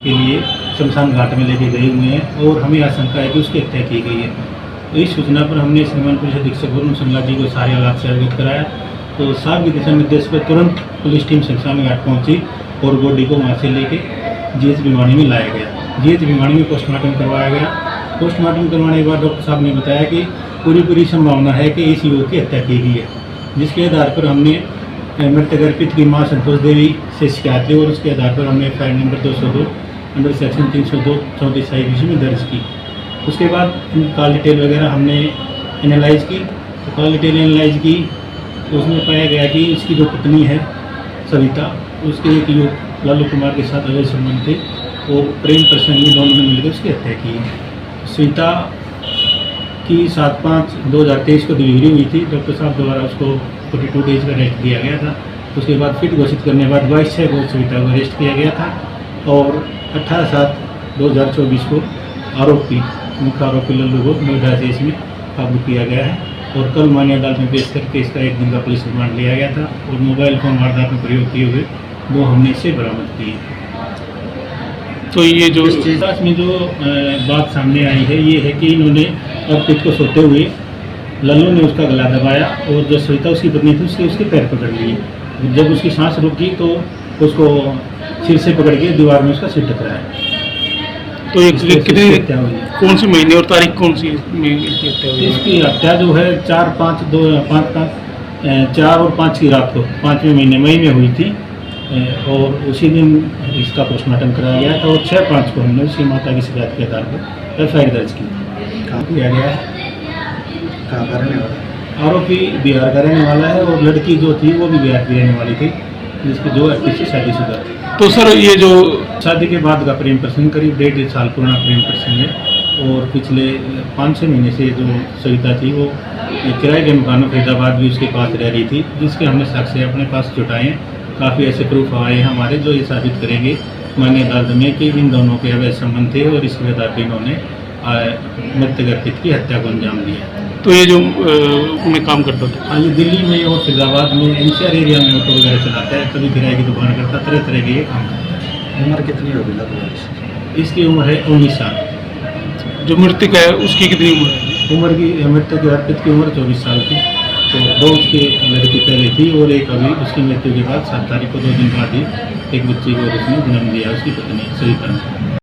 के लिए शमशान घाट में लेके गए हुए हैं और हमें आशंका है कि उसकी हत्या की गई है। तो इस सूचना पर हमने श्रीमान पुलिस अधीक्षक वरुण संगला जी को सारे हालात से अवगत कराया। तो साहब के दिशा निर्देश पर तुरंत पुलिस टीम शमशान घाट पहुंची और बॉडी को वहाँ से लेके जीएच भिवानी में लाया गया। जीएच भिवानी में पोस्टमार्टम करवाया गया। पोस्टमार्टम करवाने के बाद डॉक्टर साहब ने बताया कि पूरी संभावना है कि इस युवक की हत्या की गई है, जिसके आधार पर हमने मृतक अर्पित की मां संतोष देवी से शिकायत ली और उसके आधार पर हमने file number 202 under section 302 34 IPC में दर्ज की। उसके बाद कॉल डिटेल वगैरह हमने एनालाइज की। तो कॉल डिटेल एनालाइज की तो उसमें पाया गया कि इसकी जो पत्नी है सविता, उसके एक युवक लालू कुमार के साथ अवैध संबंध थे, वो प्रेम प्रसंग में दोनों ने मिलकर उसकी हत्या की है। सविता की 7/5/2023 को डिलीवरी हुई थी। डॉक्टर साहब द्वारा उसको 42 डेज का रेस्ट दिया गया था। उसके बाद फिट घोषित करने के बाद 22/6 को सविता को अरेस्ट किया गया था और 18/7/2024 को मुख्य आरोपी लल्लू को नोएडा से इसमें काबू किया गया है और कल मान्य अदालत में पेश करके इसका 1 दिन का पुलिस रिमांड लिया गया था और मोबाइल फोन वारदात में प्रयोग किए हुए 2 हमने इसे बरामद किए। तो ये जो इस जांच में जो बात सामने आई है ये है कि इन्होंने अर्पित को सोते हुए लल्लू ने उसका गला दबाया और जो सविता उसकी पत्नी थी उसके पैर पकड़ लिए। जब उसकी सांस रुकी तो उसको सिर से पकड़ के दीवार में उसका सिर टकराया। तो एक कितने हत्या हुई है। कौन सी महीने और तारीख कौन सी में इसकी हत्या हुई है? इसकी हत्या जो है 4 और 5 की रात को 5वें मई में हुई थी और उसी दिन इसका पोस्टमार्टम कराया गया था और 6/5 को हमने उसकी माता की शिकायत के आधार पर FIR दर्ज की। कहाँ किया गया है? कहाँ का रहने वाला? आरोपी बिहार का रहने वाला है और लड़की जो थी वो भी बिहार की रहने वाली थी, जिसकी जो अर्पित से शादीशुदा थी। तो सर ये जो शादी के बाद का प्रेम प्रसंग करीब 1.5 साल पुराना प्रेम प्रसंग है और पिछले 5-6 महीने से जो सविता थी वो किराए के मकानों फरीदाबाद भी उसके पास रह रही थी, जिसके हमने साक्ष्य अपने पास जुटाए हैं। काफ़ी ऐसे प्रूफ आए हैं हमारे जो ये साबित करेंगे माननीय अदालत में कि इन दोनों के अवैध संबंध थे और इसके आधार पर इन्होंने मृतक अर्पित की हत्या को अंजाम दिया। तो ये जो मैं काम करता था, हाँ, ये दिल्ली में और फरीदाबाद में NCR एरिया में ऑटो वगैरह चलाता है, कभी किराए की दुकान करता, तरह तरह के ये काम करता है। उम्र कितनी होगी लगभग? इसकी उम्र है 19 साल। जो मृतक है उसकी कितनी उम्र है? उम्र की मृतक अर्पित की उम्र 24 साल थी। तो 2 उसकी लड़की पहले थी और एक अभी उसकी मृत्यु के बाद 7 तारीख को 2 दिन बाद ही एक बच्ची को उसने जन्म दिया, उसकी पत्नी सविता ने।